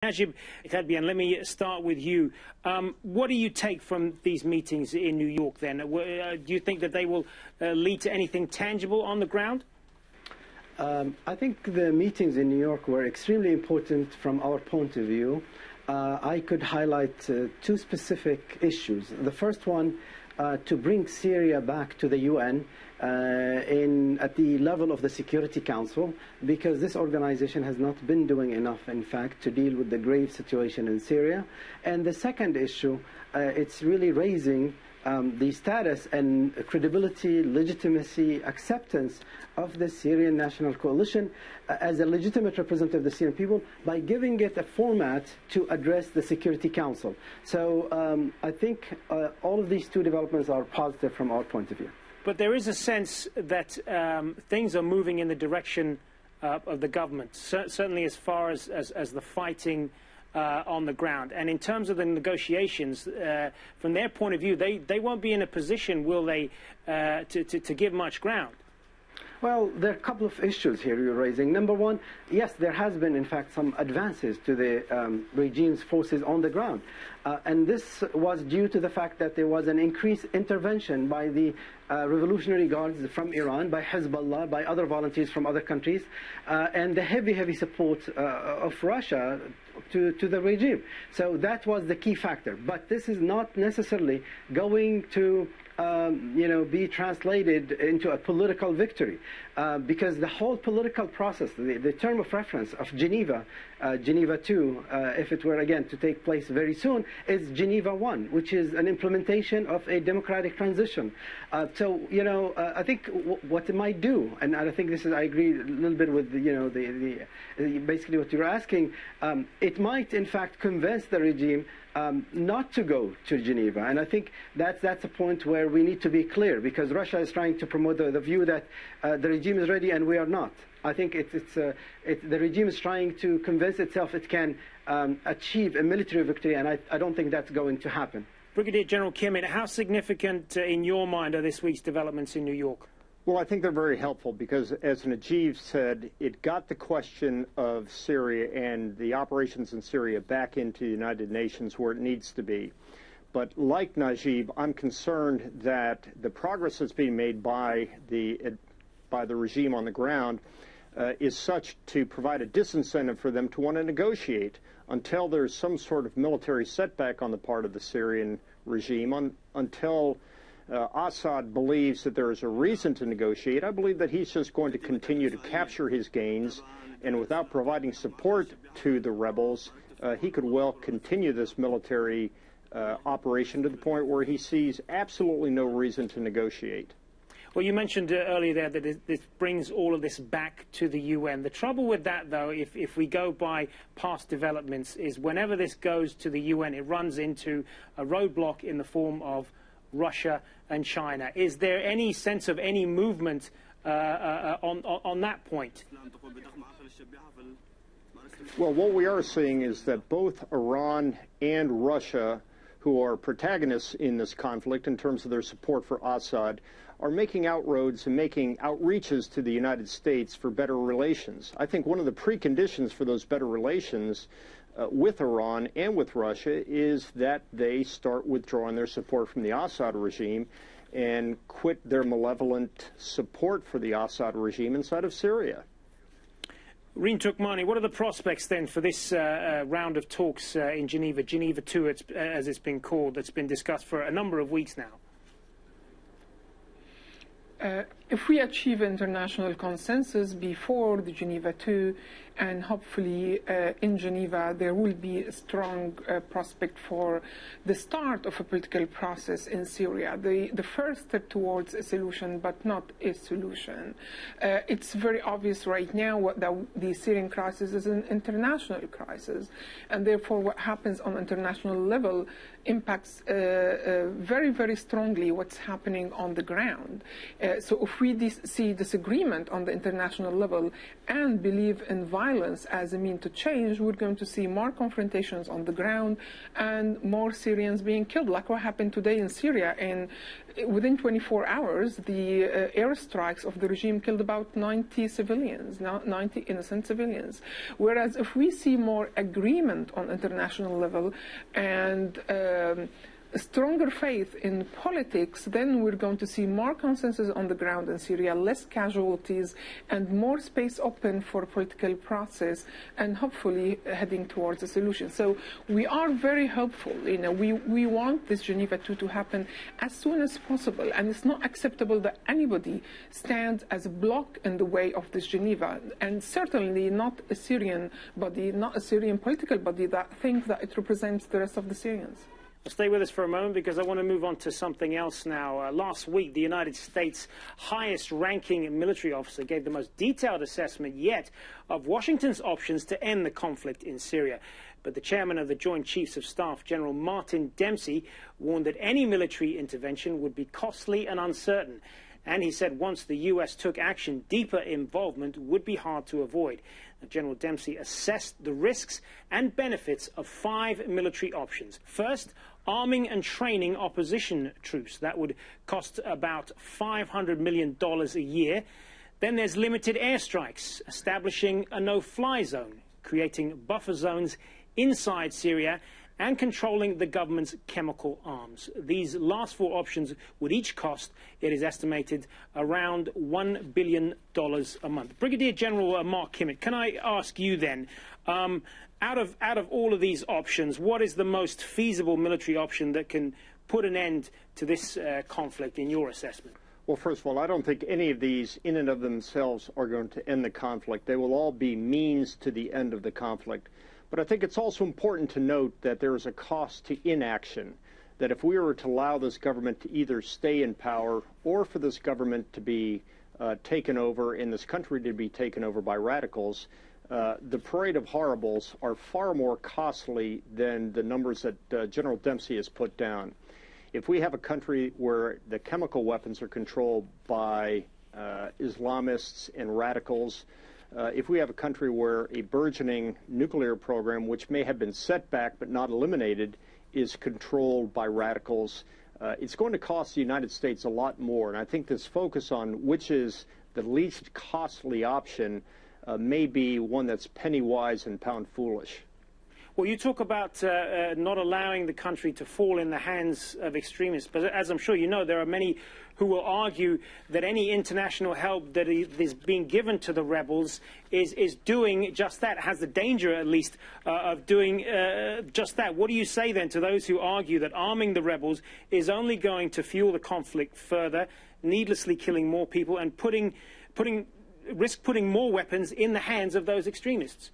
Najib Khadbian, let me start with you. What do you take from these meetings in New York then? Do you think that they will lead to anything tangible on the ground? I think the meetings in New York were extremely important from our point of view. I could highlight two specific issues. The first one, to bring Syria back to the UN at the level of the Security Council, because this organization has not been doing enough, in fact, to deal with the grave situation in Syria. And the second issue, it's really raising the status and credibility, legitimacy, acceptance of the Syrian National Coalition as a legitimate representative of the Syrian people by giving it a format to address the Security Council. So I think all of these two developments are positive from our point of view. But there is a sense that things are moving in the direction of the government, certainly as far as the fighting on the ground. And in terms of the negotiations, from their point of view, they won't be in a position, will they, to give much ground? Well, there are a couple of issues here you're raising. Number one, yes, there has been, in fact, some advances to the regime's forces on the ground. And this was due to the fact that there was an increased intervention by the Revolutionary Guards from Iran, by Hezbollah, by other volunteers from other countries, and the heavy support of Russia to the regime. So that was the key factor. But this is not necessarily going to be translated into a political victory, because the whole political process, the term of reference of Geneva II, if it were again to take place very soon, is Geneva I, which is an implementation of a democratic transition. So I think what it might do, and I think this is, I agree a little bit with basically what you're asking, it might in fact convince the regime not to go to Geneva. And I think that's a point where we need to be clear, because Russia is trying to promote the view that the regime is ready and we are not. I think the regime is trying to convince itself it can achieve a military victory, and I don't think that's going to happen. Brigadier General Kimmin, how significant in your mind are this week's developments in New York? Well, I think they're very helpful because, as Najib said, it got the question of Syria and the operations in Syria back into the United Nations where it needs to be. But like Najib, I'm concerned that the progress that's being made by the regime on the ground is such to provide a disincentive for them to want to negotiate until there's some sort of military setback on the part of the Syrian regime, until Assad believes that there is a reason to negotiate. I believe that he's just going to continue to capture his gains, and without providing support to the rebels, he could well continue this military operation to the point where he sees absolutely no reason to negotiate. Well, you mentioned earlier there that this brings all of this back to the UN. The trouble with that, though, if we go by past developments, is whenever this goes to the UN, it runs into a roadblock in the form of Russia and China. Is there any sense of any movement on that point? Well, what we are seeing is that both Iran and Russia, who are protagonists in this conflict in terms of their support for Assad, are making outroads and making outreaches to the United States for better relations. I think one of the preconditions for those better relations with Iran and with Russia is that they start withdrawing their support from the Assad regime and quit their malevolent support for the Assad regime inside of Syria. Rim Turkmani, what are the prospects then for this round of talks in Geneva, Geneva II, as it's been called, that's been discussed for a number of weeks now? If we achieve international consensus before the Geneva II, and hopefully in Geneva there will be a strong prospect for the start of a political process in Syria, the first step towards a solution, but not a solution. It's very obvious right now that the Syrian crisis is an international crisis, and therefore what happens on international level impacts very strongly what's happening on the ground. So if we see disagreement on the international level and believe in violence violence as a mean to change, we're going to see more confrontations on the ground and more Syrians being killed, like what happened today in Syria. And within 24 hours, the airstrikes of the regime killed about 90 civilians, 90 innocent civilians. Whereas if we see more agreement on international level and stronger faith in politics, then we're going to see more consensus on the ground in Syria, less casualties, and more space open for political process, and hopefully heading towards a solution. So we are very hopeful. We want this Geneva II to happen as soon as possible, and it's not acceptable that anybody stands as a block in the way of this Geneva, and certainly not a Syrian body, not a Syrian political body that thinks that it represents the rest of the Syrians. Stay with us for a moment because I want to move on to something else now. Last week, the United States' highest-ranking military officer gave the most detailed assessment yet of Washington's options to end the conflict in Syria. But the chairman of the Joint Chiefs of Staff, General Martin Dempsey, warned that any military intervention would be costly and uncertain. And he said once the U.S. took action, deeper involvement would be hard to avoid. General Dempsey assessed the risks and benefits of 5 military options. First, arming and training opposition troops. That would cost about $500 million a year. Then there's limited airstrikes, establishing a no-fly zone, creating buffer zones inside Syria, and controlling the government's chemical arms. These last 4 options would each cost, it is estimated, around $1 billion a month. Brigadier General Mark Kimmitt, can I ask you then, out of all of these options, what is the most feasible military option that can put an end to this conflict in your assessment? Well, first of all, I don't think any of these in and of themselves are going to end the conflict. They will all be means to the end of the conflict. But I think it's also important to note that there is a cost to inaction, that if we were to allow this government to either stay in power or for this government to be taken over and this country to be taken over by radicals, the parade of horribles are far more costly than the numbers that General Dempsey has put down. If we have a country where the chemical weapons are controlled by Islamists and radicals, if we have a country where a burgeoning nuclear program, which may have been set back but not eliminated, is controlled by radicals, it's going to cost the United States a lot more. And I think this focus on which is the least costly option may be one that's penny wise and pound foolish. Well, you talk about not allowing the country to fall in the hands of extremists, but as I'm sure you know, there are many who will argue that any international help that is being given to the rebels is doing just that, has the danger at least of doing just that. What do you say then to those who argue that arming the rebels is only going to fuel the conflict further, needlessly killing more people and risk putting more weapons in the hands of those extremists?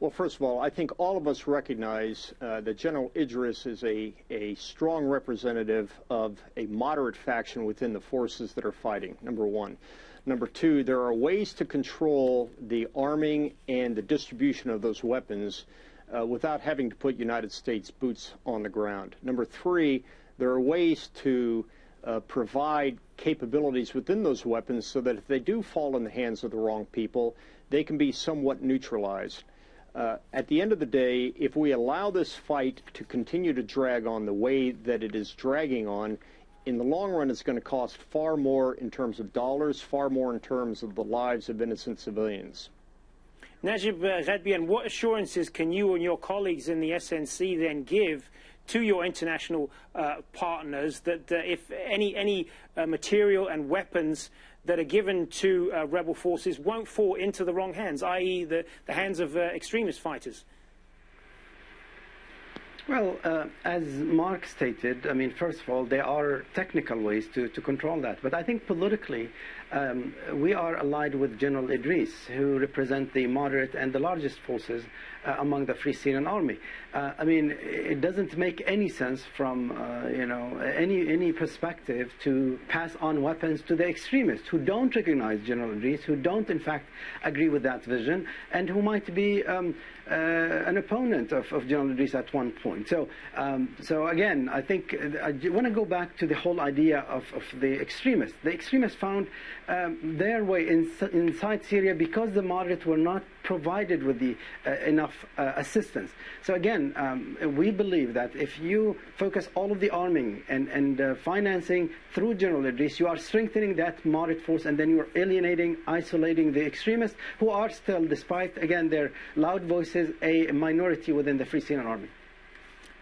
Well, first of all, I think all of us recognize that General Idris is a strong representative of a moderate faction within the forces that are fighting, number one. Number two, there are ways to control the arming and the distribution of those weapons without having to put United States boots on the ground. Number three, there are ways to provide capabilities within those weapons so that if they do fall in the hands of the wrong people, they can be somewhat neutralized. At the end of the day, if we allow this fight to continue to drag on the way that it is dragging on, in the long run it's going to cost far more in terms of dollars, far more in terms of the lives of innocent civilians. Najib Ghadbian, what assurances can you and your colleagues in the SNC then give to your international partners that if any material and weapons that are given to rebel forces won't fall into the wrong hands, i.e. the hands of extremist fighters? Well, as Mark stated, I mean, first of all, there are technical ways to control that. But I think politically, we are allied with General Idris, who represent the moderate and the largest forces among the Free Syrian Army. I mean, it doesn't make any sense from, any perspective to pass on weapons to the extremists who don't recognize General Idris, who don't, in fact, agree with that vision, and who might be an opponent of General Idris at one point. So again, I think I want to go back to the whole idea of the extremists. The extremists found their way inside Syria because the moderates were not provided with the enough assistance. So again, we believe that if you focus all of the arming and financing through General Idris, you are strengthening that moderate force, and then you are alienating, isolating the extremists who are still, despite, again, their loud voices, a minority within the Free Syrian Army.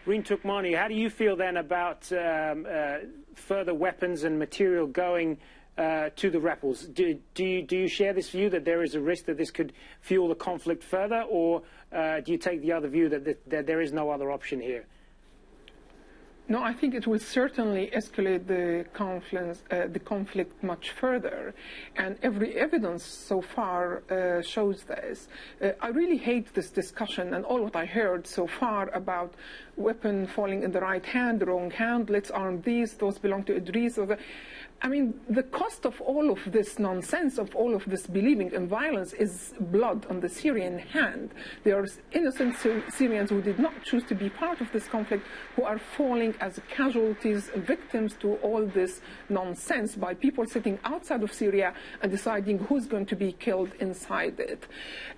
Rim Turkmani, how do you feel then about further weapons and material going to the rebels? Do you share this view that there is a risk that this could fuel the conflict further, or do you take the other view that there is no other option here? No, I think it will certainly escalate the conflict much further, and every evidence so far shows this. I really hate this discussion and all what I heard so far about weapon falling in the right hand, the wrong hand, let's arm these, those belong to Idris. I mean, the cost of all of this nonsense, of all of this believing in violence, is blood on the Syrian hand. There are innocent Syrians who did not choose to be part of this conflict, who are falling as casualties, victims to all this nonsense by people sitting outside of Syria and deciding who's going to be killed inside it.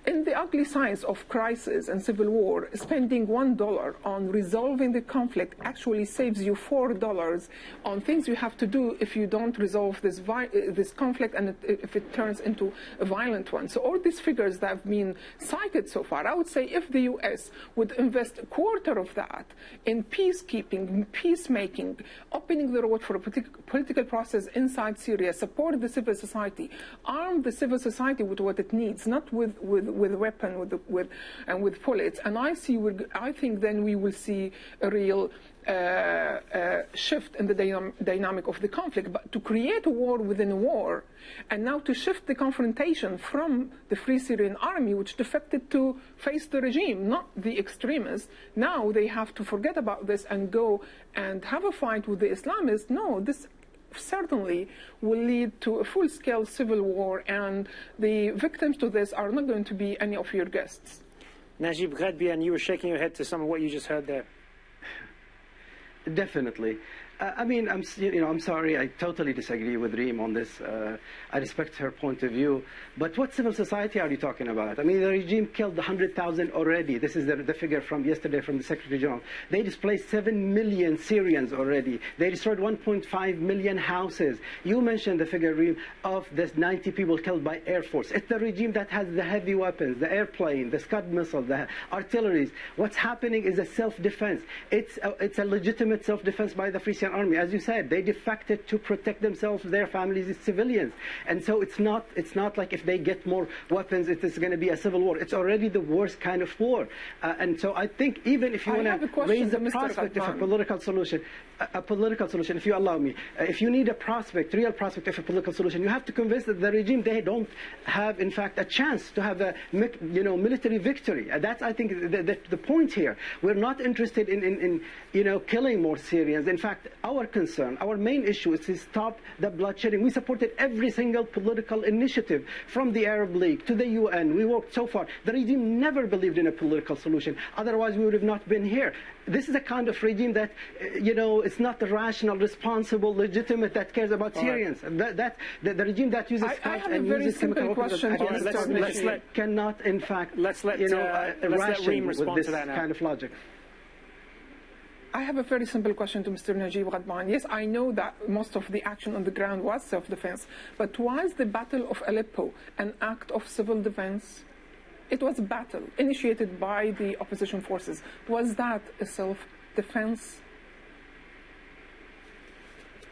In the ugly science of crisis and civil war, spending $1 on resolving the conflict actually saves you $4 on things you have to do if you don't resolve this conflict and if it turns into a violent one. So all these figures that have been cited so far, I would say if the U.S. would invest a quarter of that in peacekeeping, peacemaking, opening the road for a political process inside Syria, support the civil society, arm the civil society with what it needs, not with weapons and with bullets. And I think then we will see a real shift in the dynamic of the conflict. But to create a war within a war, and now to shift the confrontation from the Free Syrian Army, which defected to face the regime, not the extremists, now they have to forget about this and go and have a fight with the Islamists. No, this certainly will lead to a full-scale civil war, and the victims to this are not going to be any of your guests. Najib Ghadbian, you were shaking your head to some of what you just heard there. Definitely. I mean, I'm sorry. I totally disagree with Reem on this. I respect her point of view. But what civil society are you talking about? I mean, the regime killed 100,000 already. This is the figure from yesterday from the Secretary General. They displaced 7 million Syrians already. They destroyed 1.5 million houses. You mentioned the figure, Reem, of this 90 people killed by Air Force. It's the regime that has the heavy weapons, the airplane, the Scud missile, the artilleries. What's happening is a self-defense. It's a legitimate self-defense by the Free Syrian Army. As you said, they defected to protect themselves, their families, as civilians. And so it's not like if they get more weapons, it is going to be a civil war. It's already the worst kind of war. And so I think even if you want to raise the prospect of a political solution, if you allow me, if you need a real prospect of a political solution, you have to convince that the regime, they don't have, in fact, a chance to have a military victory. That's, I think, the point here. We're not interested in killing more Syrians. In fact, our concern, our main issue is to stop the bloodshedding. We supported every single political initiative from the Arab League to the UN. We worked so far. The regime never believed in a political solution. Otherwise, we would have not been here. This is a kind of regime that, it's not the rational, responsible, legitimate that cares about Syrians. The regime that uses scouts and uses chemical weapons cannot, in fact, ration with this kind of logic. I have a very simple question to Mr. Najib Ghadbian. Yes, I know that most of the action on the ground was self-defense, but was the Battle of Aleppo an act of civil defense? It was a battle initiated by the opposition forces. Was that a self-defense?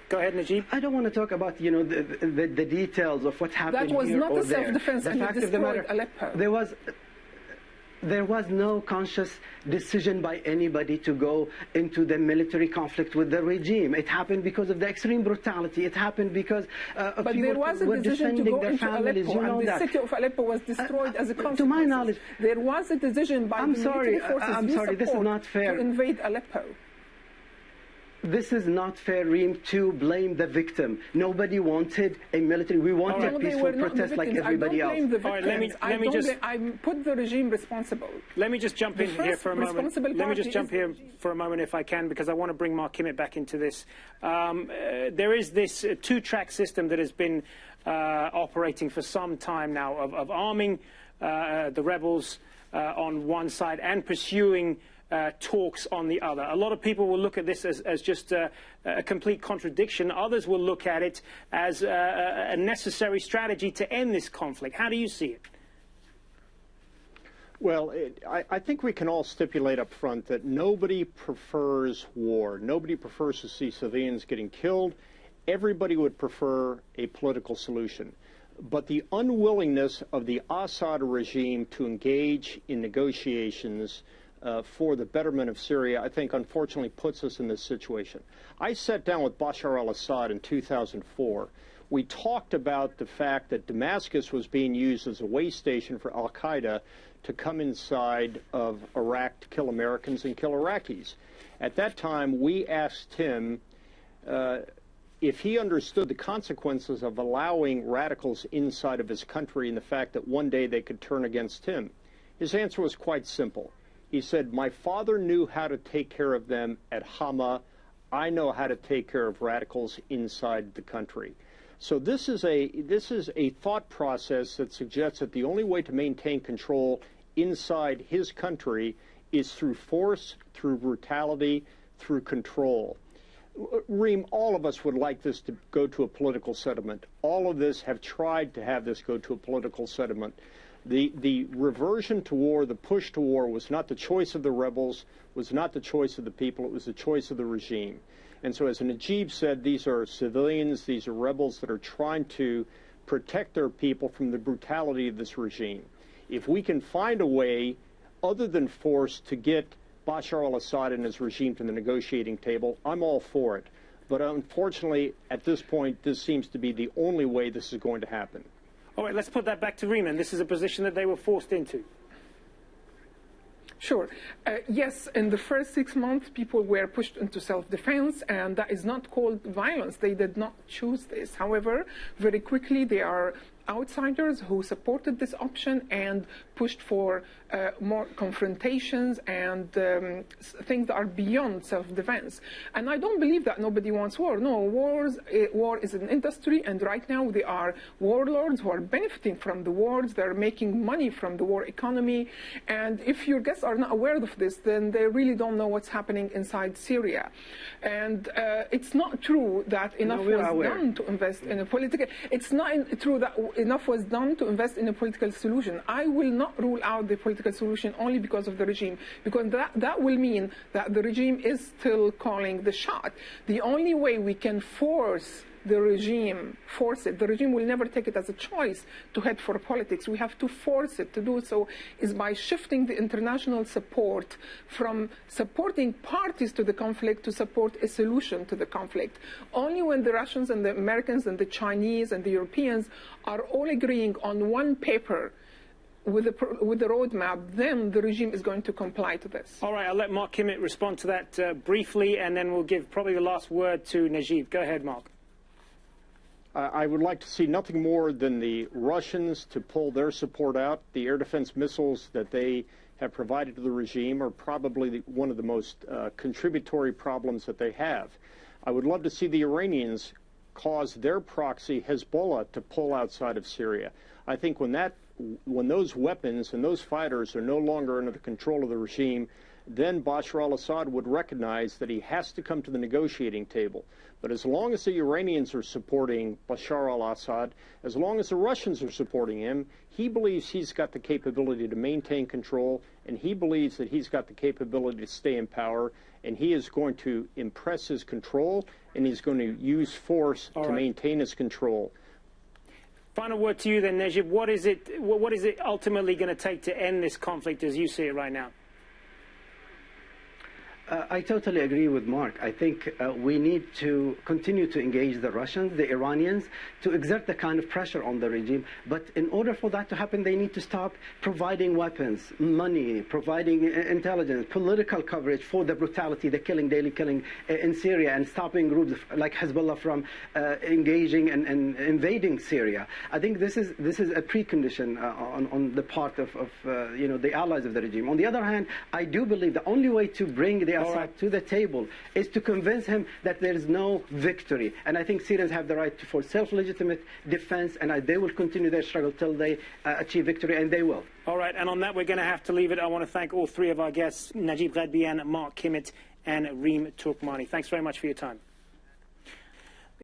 Go ahead, Najib. I don't want to talk about, the details of what happened here or there. That was not a self-defense, and it destroyed Aleppo. There was no conscious decision by anybody to go into the military conflict with the regime. It happened because of the extreme brutality. It happened because people were defending their families. Aleppo, and the city of Aleppo was destroyed as a consequence. To my knowledge, there was a decision by the military forces this is not fair. to invade Aleppo. This is not fair, Reem, to blame the victim. Nobody wanted a military. We wanted peaceful protest like everybody else. I don't blame the victims. Let me just. I put the regime responsible. Let me just jump in here for a moment. Let me just jump here for a moment, if I can, because I want to bring Mark Kimmett back into this. There is this two-track system that has been operating for some time now of arming the rebels on one side and pursuing talks on the other. A lot of people will look at this as just a complete contradiction. Others will look at it as a necessary strategy to end this conflict. How do you see it? Well, I think we can all stipulate up front that nobody prefers war. Nobody prefers to see civilians getting killed. Everybody would prefer a political solution. But the unwillingness of the Assad regime to engage in negotiations for the betterment of Syria, I think, unfortunately puts us in this situation. I sat down with Bashar al-Assad in 2004. We talked about the fact that Damascus was being used as a way station for al-Qaeda to come inside of Iraq to kill Americans and kill Iraqis. At that time, we asked him if he understood the consequences of allowing radicals inside of his country and the fact that one day they could turn against him. His answer was quite simple. He said, my father knew how to take care of them at Hama. I know how to take care of radicals inside the country. So this is a thought process that suggests that the only way to maintain control inside his country is through force, through brutality, through control. Reem, all of us would like this to go to a political settlement. All of us have tried to have this go to a political settlement. The reversion to war, the push to war, was not the choice of the rebels, was not the choice of the people, it was the choice of the regime. And so as Najib said, these are civilians, these are rebels that are trying to protect their people from the brutality of this regime. If we can find a way, other than force, to get Bashar al-Assad and his regime to the negotiating table, I'm all for it. But unfortunately, at this point, this seems to be the only way this is going to happen. All right, let's put that back to Riemann. This is a position that they were forced into. Sure. Yes, in the first 6 months, people were pushed into self-defense, and that is not called violence. They did not choose this. However, very quickly, they are outsiders who supported this option and pushed for more confrontations and things that are beyond self-defense. And I don't believe that nobody wants war. No, war is an industry, and right now there are warlords who are benefiting from the wars. They're making money from the war economy. And if your guests are not aware of this, then they really don't know what's happening inside Syria. And it's not true that enough was done to invest in a political... It's not true that enough was done to invest in a political solution. I will not rule out the political solution only because of the regime, because that will mean that the regime is still calling the shot. The only way we can force the regime, the regime will never take it as a choice to head for politics. We have to force it to do so, is by shifting the international support from supporting parties to the conflict to support a solution to the conflict. Only when the Russians and the Americans and the Chinese and the Europeans are all agreeing on one paper with the roadmap, then the regime is going to comply to this. All right, I'll let Mark Kimmett respond to that briefly, and then we'll give probably the last word to Najib. Go ahead, Mark. I would like to see nothing more than the Russians to pull their support out. The air defense missiles that they have provided to the regime are probably one of the most contributory problems that they have. I would love to see the Iranians cause their proxy Hezbollah to pull outside of Syria. I think when those weapons and those fighters are no longer under the control of the regime, then Bashar al-Assad would recognize that he has to come to the negotiating table. But as long as the Iranians are supporting Bashar al-Assad, as long as the Russians are supporting him, he believes he's got the capability to maintain control, and he believes that he's got the capability to stay in power, and he is going to impress his control, and he's going to use force to maintain his control. Final word to you then, Najib. What is it ultimately going to take to end this conflict as you see it right now? I totally agree with Mark. I think we need to continue to engage the Russians, the Iranians, to exert the kind of pressure on the regime. But in order for that to happen, they need to stop providing weapons, money, providing intelligence, political coverage for the brutality, the killing, daily killing in Syria, and stopping groups like Hezbollah from engaging and invading Syria. I think this is a precondition on the part of the allies of the regime. On the other hand, I do believe the only way to bring the Assad to the table is to convince him that there is no victory. And I think Syrians have the right for self-legitimate defense, and they will continue their struggle till they achieve victory, and they will. All right, and on that we're going to have to leave it. I want to thank all three of our guests, Najib Ghadbian, Mark Kimmitt, and Rim Turkmani. Thanks very much for your time.